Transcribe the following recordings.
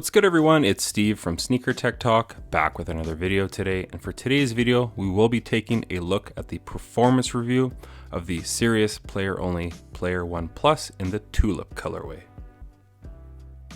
What's good everyone, it's Steve from Sneaker Tech Talk, back with another video today. And for today's video, we will be taking a look at the performance review of the Sirius Player Only Player One Plus in the Tulip colorway.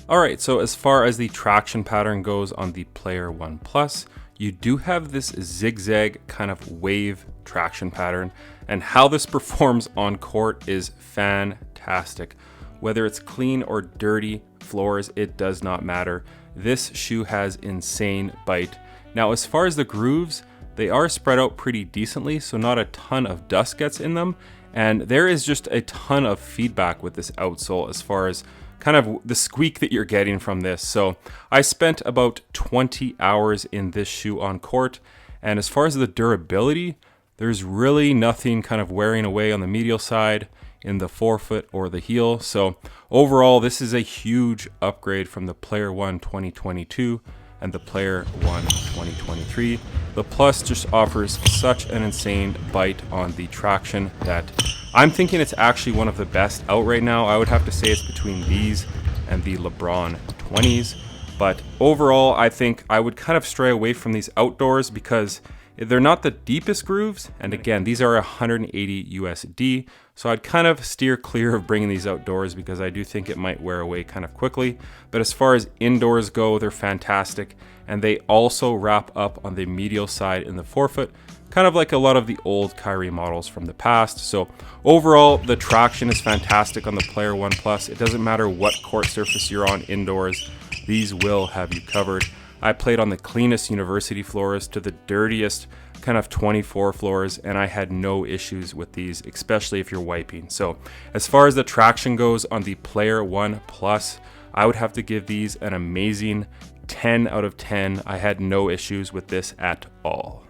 Alright, so as far as the traction pattern goes on the Player One Plus, you do have this zigzag kind of wave traction pattern, and how this performs on court is fantastic. Whether it's clean or dirty floors, it does not matter. This shoe has insane bite. Now, as far as the grooves, they are spread out pretty decently, so not a ton of dust gets in them. And there is just a ton of feedback with this outsole as far as kind of the squeak that you're getting from this. So I spent about 20 hours in this shoe on court. And as far as the durability, there's really nothing kind of wearing away on the medial side, in the forefoot or the heel. So overall, this is a huge upgrade from the Player One 2022 and the Player One 2023. The Plus just offers such an insane bite on the traction that I'm thinking it's actually one of the best out right now. I would have to say it's between these and the LeBron 20s. But overall, I think I would kind of stray away from these outdoors because they're not the deepest grooves, and again, these are 180 USD, so I'd kind of steer clear of bringing these outdoors because I do think it might wear away kind of quickly. But as far as indoors go, they're fantastic, and they also wrap up on the medial side in the forefoot, kind of like a lot of the old Kyrie models from the past. So overall, the traction is fantastic on the Player One Plus. It doesn't matter what court surface you're on indoors, these will have you covered. I played on the cleanest university floors to the dirtiest kind of 24 floors, and I had no issues with these, especially if you're wiping. So as far as the traction goes on the Player One Plus, I would have to give these an amazing 10 out of 10. I had no issues with this at all.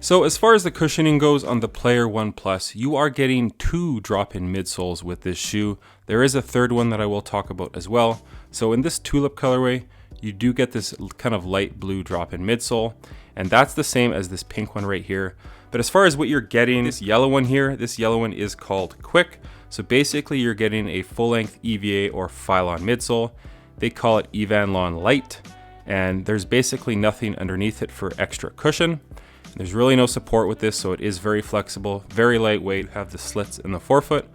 So as far as the cushioning goes on the Player One Plus, you are getting two drop-in midsoles with this shoe. There is a third one that I will talk about as well. So in this Tulip colorway, you do get this kind of light blue drop-in midsole, and that's the same as this pink one right here. But as far as what you're getting, this yellow one here, this yellow one is called Quick. So basically you're getting a full-length EVA or Phylon midsole. They call it Evanlon Light, and there's basically nothing underneath it for extra cushion. There's really no support with this, so it is very flexible, very lightweight. Have the slits in the forefoot,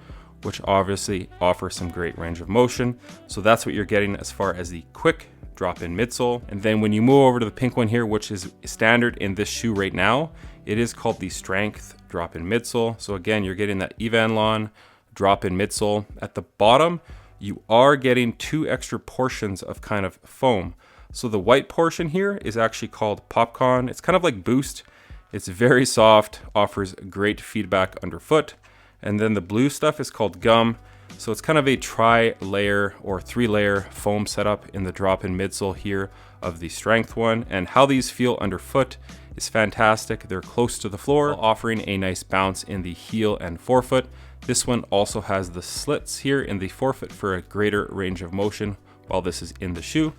which obviously offer some great range of motion. So that's what you're getting as far as the Quick drop-in midsole. And then when you move over to the pink one here, which is standard in this shoe right now, it is called the Strength drop-in midsole. So again, you're getting that Evanlon drop-in midsole. At the bottom, you are getting two extra portions of kind of foam. So the white portion here is actually called Popcorn. It's kind of like Boost. It's very soft, offers great feedback underfoot. And then the blue stuff is called Gum. So it's kind of a tri-layer or three-layer foam setup in the drop-in midsole here of the Strength one. And how these feel underfoot is fantastic. They're close to the floor, offering a nice bounce in the heel and forefoot. This one also has the slits here in the forefoot for a greater range of motion while this is in the shoe.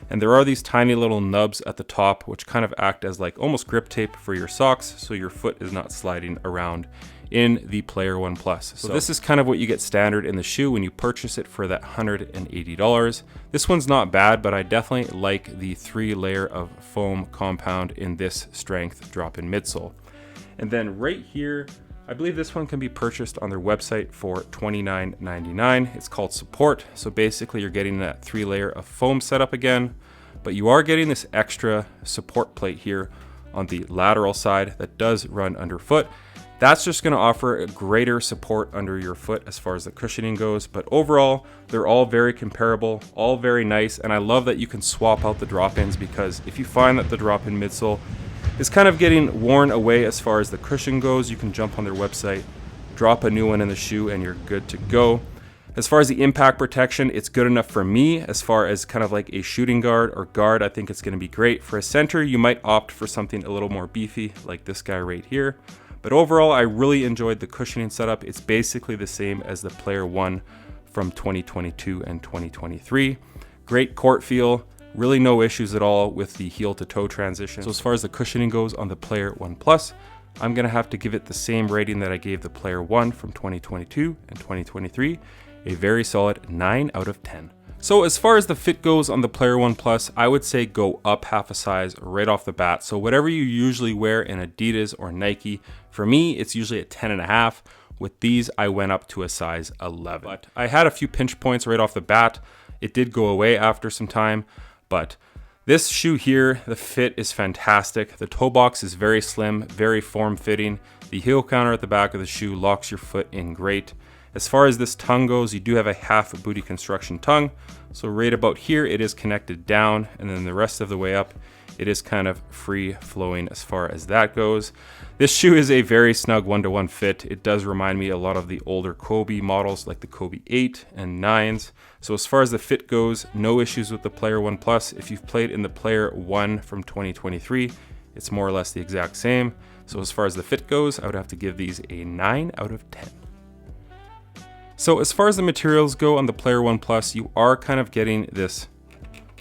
And there are these tiny little nubs at the top which kind of act as like almost grip tape for your socks so your foot is not sliding around in the Player One Plus. So this is kind of what you get standard in the shoe when you purchase it for that $180. This one's not bad, but I definitely like the three-layer of foam compound in this Strength drop-in midsole. And then right here, I believe this one can be purchased on their website for $29.99. It's called Support. So basically you're getting that three-layer of foam setup again, but you are getting this extra support plate here on the lateral side that does run underfoot. That's just going to offer a greater support under your foot as far as the cushioning goes. But overall, they're all very comparable, all very nice. And I love that you can swap out the drop-ins, because if you find that the drop-in midsole is kind of getting worn away as far as the cushion goes, you can jump on their website, drop a new one in the shoe, and you're good to go. As far as the impact protection, it's good enough for me. As far as kind of like a shooting guard or guard, I think it's going to be great. For a center, you might opt for something a little more beefy, like this guy right here. But overall, I really enjoyed the cushioning setup. It's basically the same as the Player One from 2022 and 2023. Great court feel, really no issues at all with the heel to toe transition. So as far as the cushioning goes on the Player One Plus, I'm gonna have to give it the same rating that I gave the Player One from 2022 and 2023. a very solid 9 out of 10. So as far as the fit goes on the Player One Plus, I would say go up half a size right off the bat. So whatever you usually wear in Adidas or Nike, for me, it's usually a 10.5. With these, I went up to a size 11. But I had a few pinch points right off the bat. It did go away after some time, but this shoe here, the fit is fantastic. The toe box is very slim, very form-fitting. The heel counter at the back of the shoe locks your foot in great. As far as this tongue goes, you do have a half booty construction tongue. So right about here, it is connected down, and then the rest of the way up, it is kind of free flowing as far as that goes. This shoe is a very snug 1-to-1 fit. It does remind me a lot of the older Kobe models like the Kobe 8 and 9s. So as far as the fit goes, no issues with the Player One Plus. If you've played in the Player One from 2023, it's more or less the exact same. So as far as the fit goes, I would have to give these a 9 out of 10. So as far as the materials go on the Player One Plus, you are kind of getting this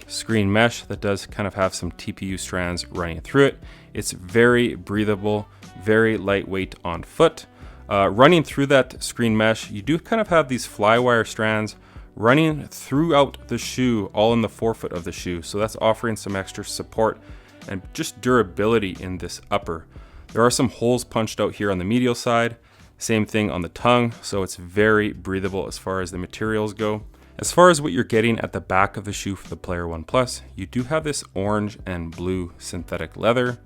screen mesh that does kind of have some TPU strands running through it. It's very breathable, very lightweight on foot. Running through that screen mesh, you do kind of have these flywire strands running throughout the shoe, all in the forefoot of the shoe. So that's offering some extra support and just durability in this upper. There are some holes punched out here on the medial side. Same thing on the tongue, so it's very breathable as far as the materials go. As far as what you're getting at the back of the shoe for the Player One Plus, you do have this orange and blue synthetic leather.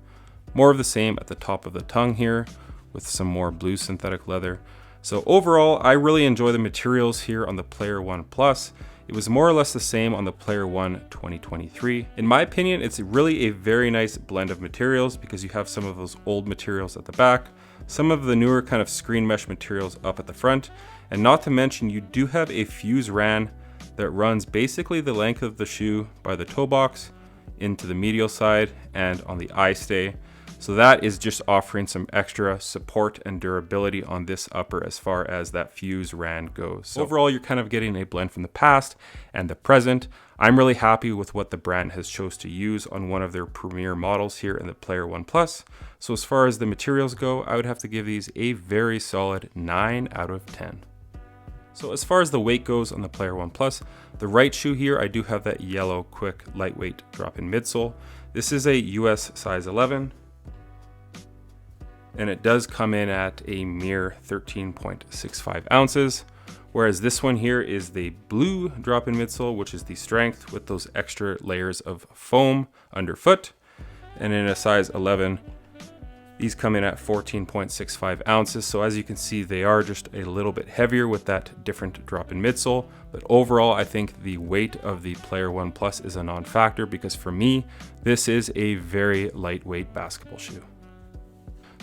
More of the same at the top of the tongue here with some more blue synthetic leather. So overall, I really enjoy the materials here on the Player One Plus. It was more or less the same on the Player One 2023. In my opinion, it's really a very nice blend of materials because you have some of those old materials at the back, some of the newer kind of screen mesh materials up at the front, and not to mention you do have a fuse ran that runs basically the length of the shoe by the toe box into the medial side and on the eye stay. So that is just offering some extra support and durability on this upper as far as that fuse ran goes. So overall, you're kind of getting a blend from the past and the present. I'm really happy with what the brand has chose to use on one of their premier models here in the Player One Plus. So as far as the materials go, I would have to give these a very solid 9 out of 10. So as far as the weight goes on the Player One Plus, the right shoe here, I do have that yellow quick lightweight drop-in midsole. This is a US size 11. And it does come in at a mere 13.65 ounces. Whereas this one here is the blue drop-in midsole, which is the strength with those extra layers of foam underfoot. And in a size 11, these come in at 14.65 ounces. So as you can see, they are just a little bit heavier with that different drop-in midsole. But overall, I think the weight of the Player One Plus is a non-factor because for me, this is a very lightweight basketball shoe.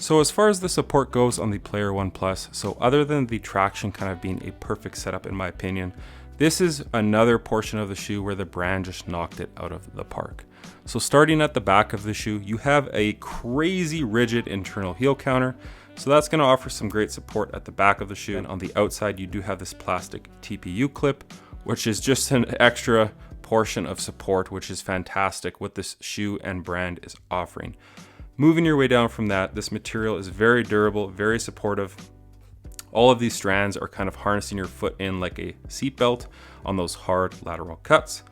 So as far as the support goes on the Player One Plus, so other than the traction kind of being a perfect setup in my opinion, this is another portion of the shoe where the brand just knocked it out of the park. So starting at the back of the shoe, you have a crazy rigid internal heel counter. So that's going to offer some great support at the back of the shoe. And on the outside, you do have this plastic TPU clip, which is just an extra portion of support, which is fantastic what this shoe and brand is offering. Moving your way down from that, this material is very durable, very supportive. All of these strands are kind of harnessing your foot in like a seatbelt on those hard lateral cuts.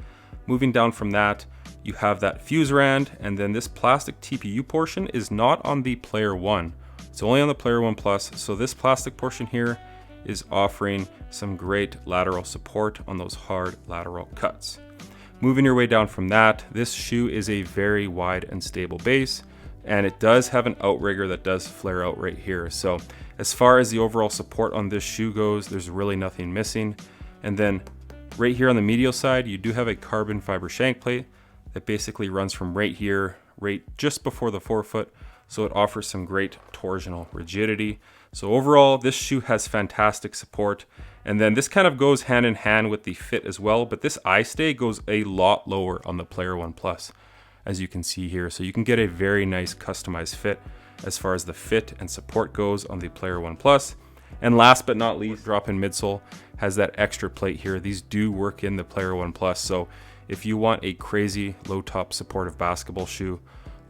Moving down from that, you have that fuse rand, and then this plastic TPU portion is not on the Player One. It's only on the Player One Plus. So this plastic portion here is offering some great lateral support on those hard lateral cuts. Moving your way down from that, this shoe is a very wide and stable base. And it does have an outrigger that does flare out right here. So as far as the overall support on this shoe goes, there's really nothing missing. And then right here on the medial side, you do have a carbon fiber shank plate that basically runs from right here, right just before the forefoot. So it offers some great torsional rigidity. So overall, this shoe has fantastic support. And then this kind of goes hand in hand with the fit as well, but this eye stay goes a lot lower on the Player One Plus, as you can see here. So you can get a very nice customized fit as far as the fit and support goes on the Player One Plus. And last but not least, drop-in midsole has that extra plate here. These do work in the Player One Plus. So if you want a crazy low top supportive basketball shoe,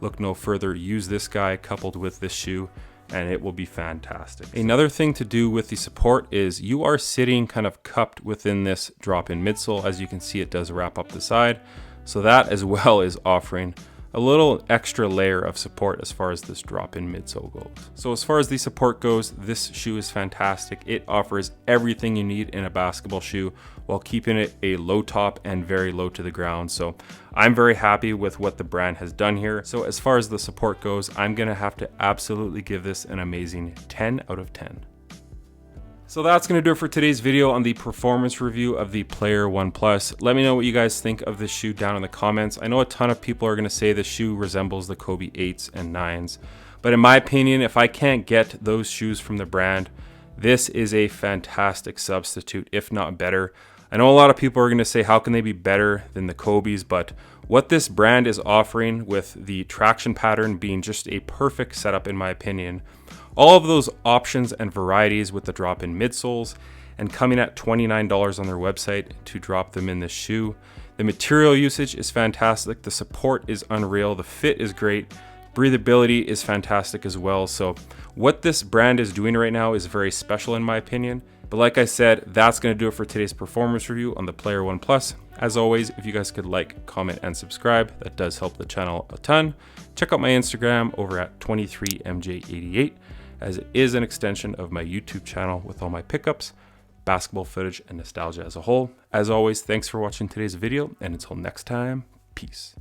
look no further. Use this guy coupled with this shoe and it will be fantastic. Another thing to do with the support is you are sitting kind of cupped within this drop-in midsole. As you can see, it does wrap up the side. So that as well is offering a little extra layer of support as far as this drop-in midsole goes. So as far as the support goes, this shoe is fantastic. It offers everything you need in a basketball shoe while keeping it a low top and very low to the ground. So I'm very happy with what the brand has done here. So as far as the support goes, I'm gonna have to absolutely give this an amazing 10 out of 10. So that's going to do it for today's video on the performance review of the Player One Plus. Let me know what you guys think of this shoe down in the comments. I know a ton of people are going to say the shoe resembles the Kobe 8s and 9s, but in my opinion, if I can't get those shoes from the brand, this is a fantastic substitute, if not better. I know a lot of people are going to say, how can they be better than the Kobe's? But what this brand is offering with the traction pattern being just a perfect setup, in my opinion, all of those options and varieties with the drop-in midsoles, and coming at $29 on their website to drop them in this shoe. The material usage is fantastic. The support is unreal. The fit is great. Breathability is fantastic as well. So what this brand is doing right now is very special in my opinion. But like I said, that's going to do it for today's performance review on the Player One Plus. As always, if you guys could like, comment, and subscribe, that does help the channel a ton. Check out my Instagram over at 23MJ88. as it is an extension of my YouTube channel with all my pickups, basketball footage, and nostalgia as a whole. As always, thanks for watching today's video, and until next time, peace.